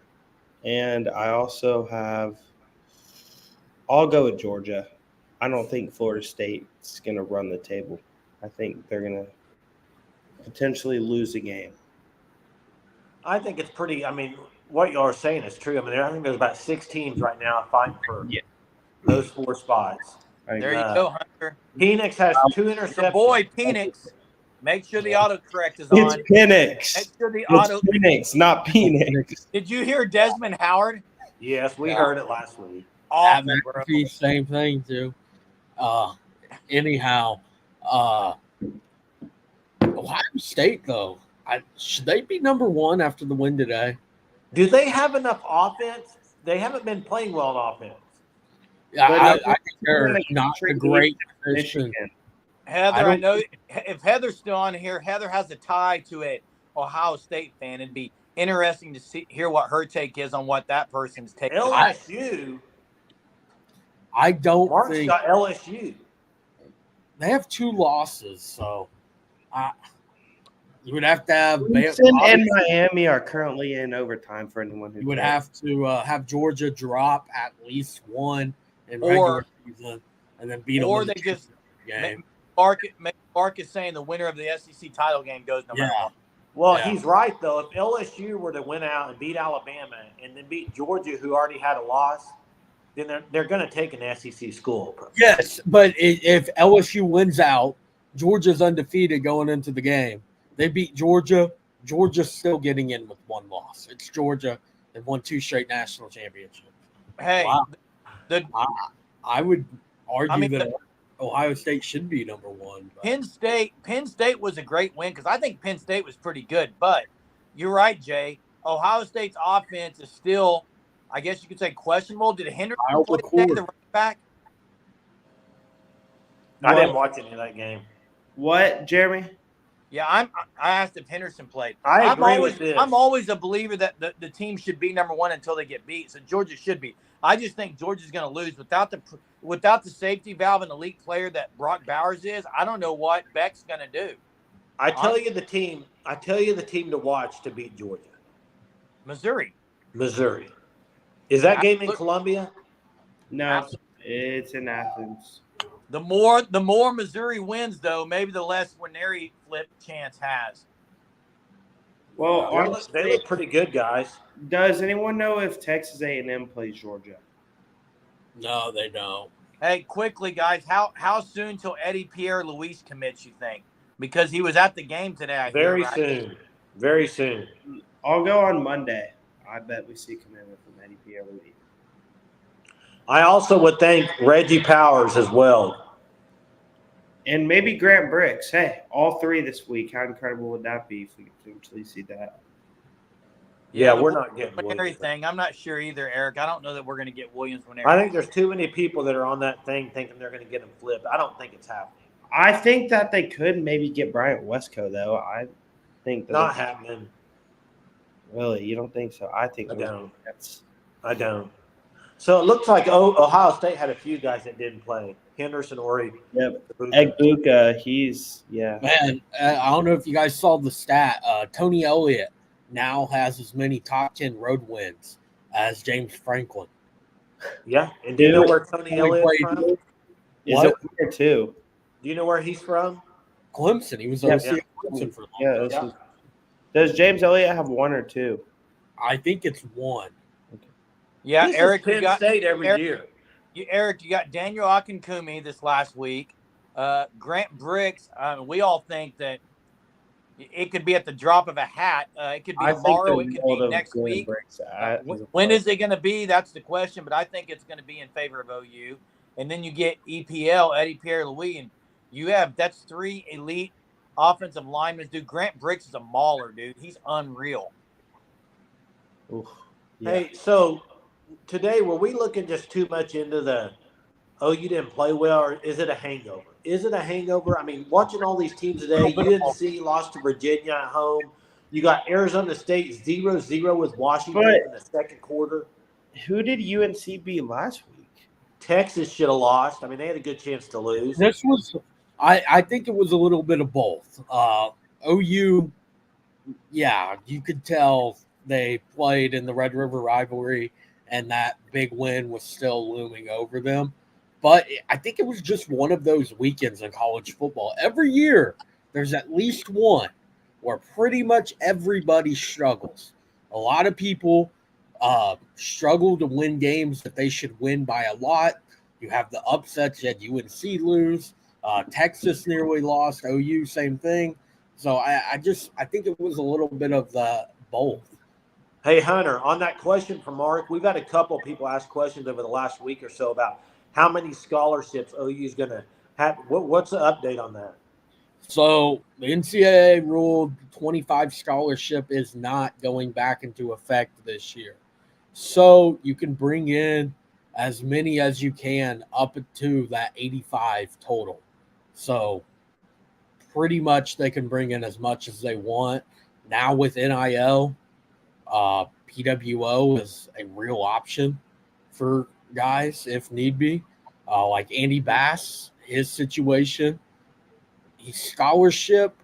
And I also have – I'll go with Georgia. I don't think Florida State's going to run the table. I think they're going to potentially lose a game. I think it's pretty – I mean, what y'all are saying is true. I mean, I think there's about 6 teams right now fighting for those 4 spots. There you go, Hunter. Penix has 2 interceptions. Your boy, Penix. Make sure the autocorrect is on. It's Penix. Make sure the It's Penix, not Penix. Did you hear Desmond Howard? Yes, we heard it last week. Awful, bro. Same thing too. Anyhow, Ohio State though, should they be number 1 after the win today? Do they have enough offense? They haven't been playing well on offense. Yeah, I But think they're not a great position. Michigan. Heather, I know if Heather's still on here, Heather has a tie to a Ohio State fan. It'd be interesting to hear what her take is on what that person's take. LSU. I don't Mark's think got LSU. they have 2 losses, so you would have to have Clemson and Miami are currently in overtime for anyone who you would cares. have to have Georgia drop at least 1 in regular season and then beat them. Or in the they just game. Mark is saying the winner of the SEC title game goes number 1. Well, Yeah. he's right, though. If LSU were to win out and beat Alabama and then beat Georgia, who already had a loss, then they're going to take an SEC school. Yes, but if LSU wins out, Georgia's undefeated going into the game. They beat Georgia. Georgia's still getting in with 1 loss. It's Georgia. They've won 2 straight national championships. Hey, Wow. I would argue that Ohio State should be number 1. But. Penn State was a great win because I think Penn State was pretty good. But you're right, Jay. Ohio State's offense is still, I guess you could say, questionable. Did Henderson play today, the running back? I didn't watch any of that game. What, Jeremy? Yeah, I asked if Henderson played. I agree with this. I'm always a believer that the team should be number 1 until they get beat. So Georgia should be. I just think Georgia's going to lose without the safety valve and elite player that Brock Bowers is. I don't know what Beck's going to do. I tell you the team to watch to beat Georgia. Missouri. Is that game in Columbia? No, Absolutely. It's in Athens. The more Missouri wins, though, maybe the less Winery flip chance has. Well, They look pretty good, guys. does anyone know if Texas A&M plays Georgia? No, they don't. Hey, quickly, guys, how soon till Eddie Pierre-Louis commits, you think? Because he was at the game today, I hear, Very right? soon. Very soon. I'll go on Monday. I bet we see commitment from Eddie Pierre-Louis. I also would thank Reggie Powers as well. And maybe Grant Brooks. Hey, all 3 this week. How incredible would that be if we could potentially see that? Yeah, the we're not getting Winery Williams. thing. I'm not sure either, Eric. I don't know that we're going to get Williams Winery. I think there's too many people that are on that thing thinking they're going to get him flipped. I don't think it's happening. I think that they could maybe get Bryant Westco, though. think that Not happening. Really, you don't think so? I think I don't. that's I don't. So it looks like Ohio State had a few guys that didn't play. Henderson, Ori. yep. Egbuka, he's Man, I don't know if you guys saw the stat. Tony Elliott now has as many top 10 road wins as James Franklin. Yeah. And do you know where Tony Elliott's from? Is it 1 or 2? Do you know where he's from? Clemson. He was Yeah, OC at Clemson for Yeah. Does James Elliott have 1 or 2? I think it's 1. Yeah, This Eric, is Penn State every year. Eric, you got Daniel Akinkumi this last week. Grant Bricks. We all think that it could be at the drop of a hat. It could be tomorrow. It could be next week. When is it going to be? That's the question. But I think it's going to be in favor of OU. And then you get EPL, Eddie Pierre-Louis, and that's 3 elite offensive linemen. Dude, Grant Bricks is a mauler, dude. He's unreal. Oof. Yeah. Hey, so today, were we looking just too much into the you didn't play well, or is it a hangover? Is it a hangover? I mean, watching all these teams today, UNC lost to Virginia at home. You got Arizona State 0-0 with Washington in the second quarter. Who did UNC beat last week? Texas should have lost. I mean, they had a good chance to lose. This was, I think it was a little bit of both. OU, yeah, you could tell they played in the Red River rivalry, and that big win was still looming over them. But I think it was just one of those weekends in college football. Every year, there's at least one where pretty much everybody struggles. A lot of people struggle to win games that they should win by a lot. You have the upsets. You had UNC lose. Texas nearly lost. OU, same thing. So I think it was a little bit of the both. Hey, Hunter, on that question from Mark, we've had a couple of people ask questions over the last week or so about how many scholarships OU is going to have. What's the update on that? So the NCAA ruled 25 scholarship is not going back into effect this year. So you can bring in as many as you can up to that 85 total. So pretty much they can bring in as much as they want. Now with NIL, PWO is a real option for guys if need be. Like Andy Bass, his situation, he's scholarship,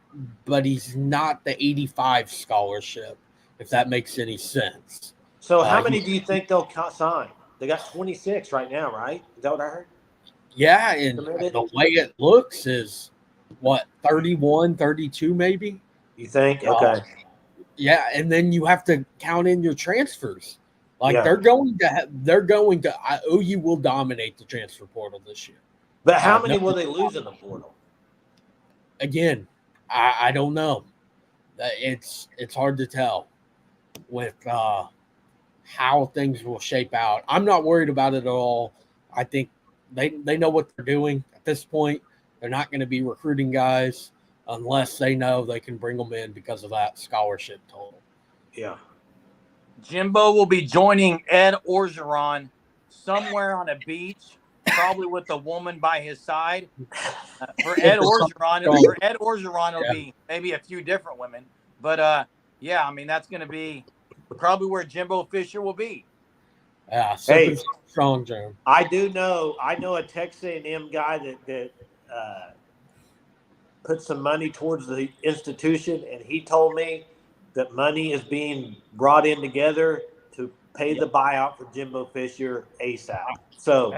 but he's not the 85 scholarship, if that makes any sense. So how many do you think they'll sign? They got 26 right now, right? Is that what I heard? Yeah, and the way it looks is, 31, 32 maybe? You think? Okay. Yeah, and then you have to count in your transfers. They're going to OU will dominate the transfer portal this year. But how many will they lose in the portal? Again, I don't know. It's hard to tell with how things will shape out. I'm not worried about it at all. I think they know what they're doing at this point. They're not going to be recruiting guys unless they know they can bring them in because of that scholarship total. Yeah. Jimbo will be joining Ed Orgeron somewhere on a beach, probably with a woman by his side. For Ed Orgeron, it'll be maybe a few different women. But, I mean, that's going to be probably where Jimbo Fisher will be. Yeah, strong, Jeremy. I know a Texas A&M guy that put some money towards the institution, and he told me that money is being brought in together to pay the buyout for Jimbo Fisher ASAP. So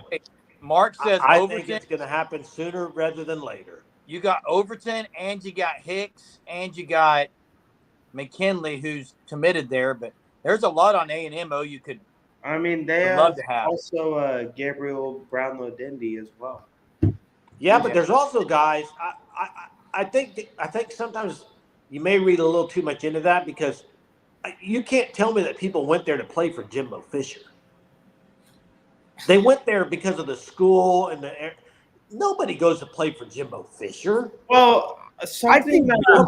Mark says I Overton, think it's going to happen sooner rather than later. You got Overton, and you got Hicks, and you got McKinley, who's committed there. But there's a lot on A&M you could. I mean, they love to have also Gabriel Brownlow-Dindy as well. Yeah, but there's also guys. I think sometimes you may read a little too much into that, because you can't tell me that people went there to play for Jimbo Fisher. They went there because of the school and nobody goes to play for Jimbo Fisher. Well, something that I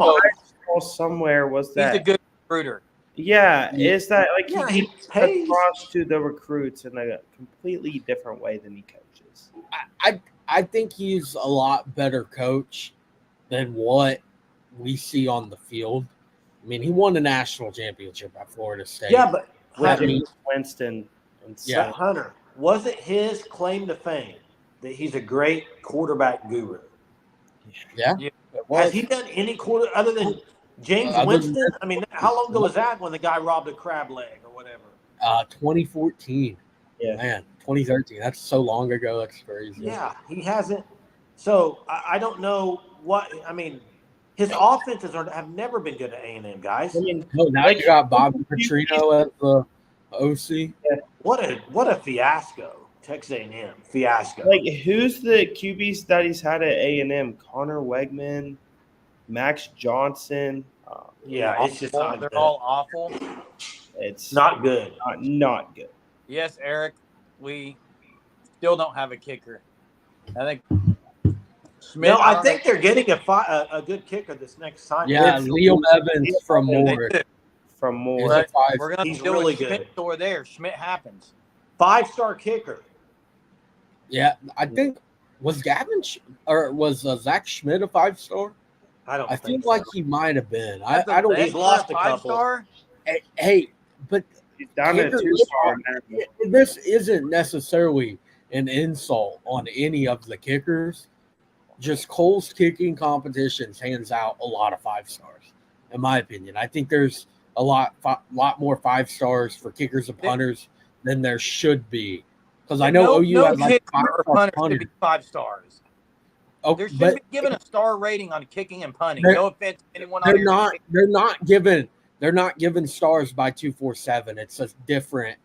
saw somewhere was that he's a good recruiter. Yeah, is that he pays across to the recruits in a completely different way than he coaches. I think he's a lot better coach than what we see on the field. I mean, he won the national championship at Florida State. Yeah, but with I mean, James Winston. And Yeah. but Hunter, was it his claim to fame that he's a great quarterback guru? yeah. Yeah. It Has was. he done any quarter other than James Other than Winston? I mean, how long ago was that when the guy robbed a crab leg or whatever? 2014. Yeah. Man, 2013. That's so long ago. That's crazy. Yeah, he hasn't. So I don't know what I mean. His offenses have never been good at A&M, guys. I mean, No, now like, you got Bobby Petrino as the OC. What a fiasco! Texas A&M fiasco. like who's the QBs that he's had at A&M? Connor Wegman, Max Johnson. Yeah, it's just not They're good. all awful. It's Not good. not good. Yes, Eric, we still don't have a kicker. I think Schmidt. No, I think they're getting a good kicker this next time. Yeah, Liam Evans from they Moore. do. From Moore. Is But it 5? we're going He's to do really it. Schmidt good. over there. Schmidt happens. 5-star kicker. Yeah, I think was Gavin or was Zach Schmidt a 5-star? I don't I feel think so. like he might have been. I That's the don't. best He's lost for a couple. 5-star. Hey, but He's down at kicker- 2-star now. this isn't necessarily an insult on any of the kickers. Just Cole's kicking competitions hands out a lot of 5-stars, in my opinion. I think there's a lot more 5-stars for kickers and punters than there should be. Because I know OU has like kicker or 5-star punter should be punters. 5 stars. Oh, There should but be given a star rating on kicking and punting. They're- No offense to anyone on they're here. not. They're not given. They're not given stars by 247. It's a different.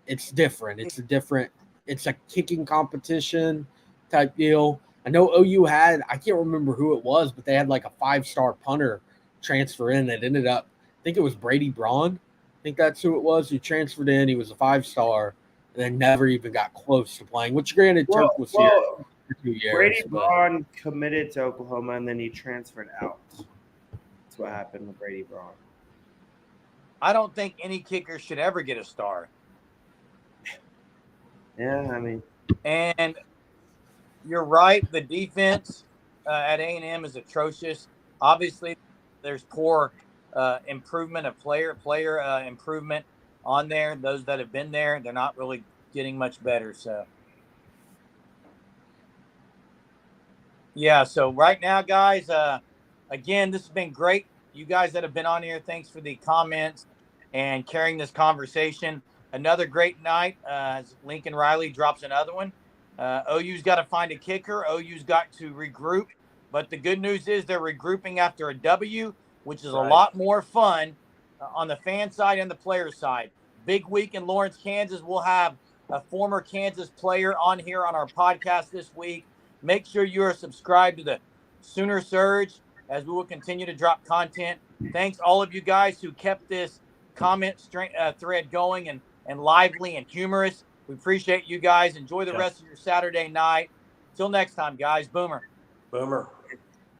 It's different. It's a different. It's a kicking competition type deal. I know OU had. I can't remember who it was, but they had like a 5-star punter transfer in that ended up. I think it was Brady Braun. I think that's who it was. Who transferred in. He was a 5-star, and then never even got close to playing. Which granted, Turk was here for 2 years. Brady but- Braun committed to Oklahoma and then he transferred out. That's what happened with Brady Braun. I don't think any kicker should ever get a star. Yeah, I mean, And you're right. The defense at A&M is atrocious. Obviously, there's poor improvement of player improvement on there. Those that have been there, they're not really getting much better. So, yeah. So right now, guys, again, this has been great. You guys that have been on here, thanks for the comments and carrying this conversation. Another great night as Lincoln Riley drops another one. OU's got to find a kicker. OU's got to regroup. But the good news is they're regrouping after a W, which is a lot more fun on the fan side and the player side. Big week in Lawrence, Kansas. We'll have a former Kansas player on here on our podcast this week. Make sure you are subscribed to the Sooner Surge as we will continue to drop content. Thanks all of you guys who kept this comment thread going and lively and humorous. We appreciate you guys. Enjoy the rest of your Saturday night. Till next time, guys. Boomer. Boomer.